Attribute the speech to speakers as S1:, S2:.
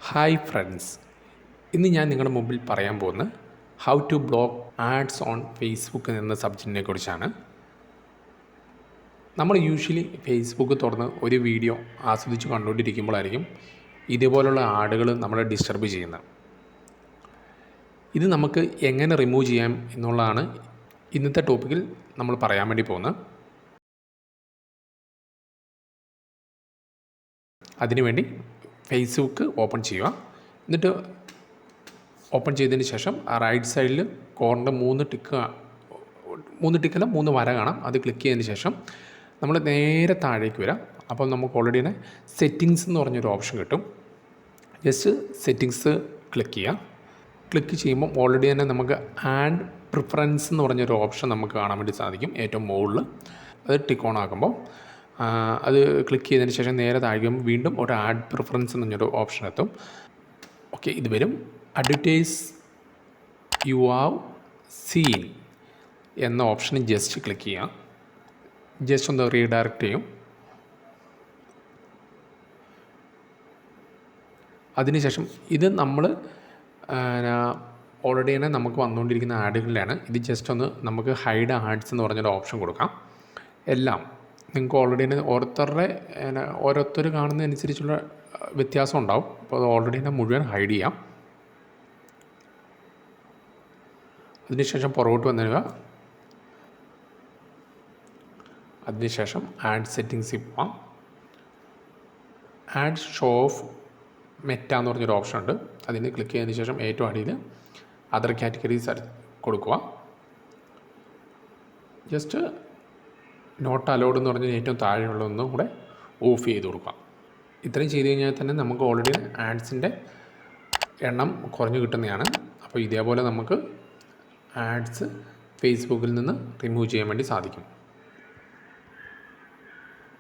S1: Hi friends, ഇന്ന് ഞാൻ നിങ്ങളുടെ മുമ്പിൽ പറയാൻ പോകുന്നത് how to block ads on Facebook എന്ന സബ്ജക്റ്റിനെ കുറിച്ചാണ്. നമ്മൾ യൂഷ്വലി ഫേസ്ബുക്ക് തുറന്ന് ഒരു വീഡിയോ ആസ്വദിച്ച് കണ്ടുകൊണ്ടിരിക്കുമ്പോഴായിരിക്കും ഇതുപോലുള്ള ആഡുകൾ നമ്മളെ ഡിസ്റ്റർബ് ചെയ്യുന്നത്. ഇത് നമുക്ക് എങ്ങനെ റിമൂവ് ചെയ്യാം എന്നുള്ളതാണ് ഇന്നത്തെ ടോപ്പിക്കിൽ നമ്മൾ പറയാൻ വേണ്ടി പോകുന്നത്. അതിനുവേണ്ടി ഫേസ്ബുക്ക് ഓപ്പൺ ചെയ്യുക. എന്നിട്ട് ഓപ്പൺ ചെയ്തതിന് ശേഷം ആ റൈറ്റ് സൈഡിൽ കോർണർ മൂന്ന് ടിക്കല്ല 3 വര കാണാം. അത് ക്ലിക്ക് ചെയ്തതിന് ശേഷം നമ്മൾ നേരെ താഴേക്ക് വരാം. അപ്പോൾ നമുക്ക് ഓൾറെഡി തന്നെ സെറ്റിങ്സ് എന്ന് പറഞ്ഞൊരു ഓപ്ഷൻ കിട്ടും. ജസ്റ്റ് സെറ്റിങ്സ് ക്ലിക്ക് ചെയ്യുക. ക്ലിക്ക് ചെയ്യുമ്പോൾ ഓൾറെഡി തന്നെ നമുക്ക് ആഡ് പ്രിഫറൻസ് എന്ന് പറഞ്ഞൊരു ഓപ്ഷൻ നമുക്ക് കാണാൻ വേണ്ടി സാധിക്കും ഏറ്റവും മുകളിൽ. അത് ടിക്ക് ഓൺ ആക്കുമ്പോൾ അത് ക്ലിക്ക് ചെയ്തതിന് ശേഷം നേരെ താഴെ വീണ്ടും ഒരു ആഡ് പ്രിഫറൻസ് എന്ന് പറഞ്ഞൊരു ഓപ്ഷൻ എത്തും. ഓക്കെ, ഇത് വരും. അഡ്വർടൈസ് യു ഹാവ് സീൻ എന്ന ഓപ്ഷന് ജസ്റ്റ് ക്ലിക്ക് ചെയ്യാം. ജസ്റ്റ് ഒന്ന് റീഡയറക്റ്റ് ചെയ്യും. അതിനുശേഷം ഇത് നമ്മൾ ഓൾറെഡി തന്നെ നമുക്ക് വന്നുകൊണ്ടിരിക്കുന്ന ആഡുകളിലാണ്. ഇത് ജസ്റ്റ് ഒന്ന് നമുക്ക് ഹൈഡ് ആഡ്സ് എന്ന് പറഞ്ഞൊരു ഓപ്ഷൻ കൊടുക്കാം. എല്ലാം നിങ്ങൾക്ക് ഓൾറെഡി തന്നെ ഓരോരുത്തർ കാണുന്നതനുസരിച്ചുള്ള വ്യത്യാസം ഉണ്ടാവും. അപ്പോൾ അത് ഓൾറെഡി തന്നെ മുഴുവൻ ഹൈഡ് ചെയ്യാം. അതിനുശേഷം പുറകോട്ട് വന്നിടുക. അതിനുശേഷം ആഡ് സെറ്റിങ്സിൽ പോവാം. ആഡ് ഷോ ഓഫ് മെറ്റ എന്ന് പറഞ്ഞൊരു ഓപ്ഷൻ ഉണ്ട്. അതിന് ക്ലിക്ക് ചെയ്തതിന് ശേഷം ഏറ്റവും അടിയിൽ അതർ കാറ്റഗറീസ് കൊടുക്കുക. ജസ്റ്റ് നോട്ട് അലൗഡ് എന്ന് പറഞ്ഞാൽ ഏറ്റവും താഴെയുള്ളതൊന്നും കൂടെ ഓഫ് ചെയ്ത് കൊടുക്കാം. ഇത്രയും ചെയ്ത് കഴിഞ്ഞാൽ തന്നെ നമുക്ക് ഓൾറെഡി ആഡ്സിൻ്റെ എണ്ണം കുറഞ്ഞു കിട്ടുന്നതാണ്. അപ്പോൾ ഇതേപോലെ നമുക്ക് ആഡ്സ് ഫേസ്ബുക്കിൽ നിന്ന് റിമൂവ് ചെയ്യാൻ വേണ്ടി സാധിക്കും.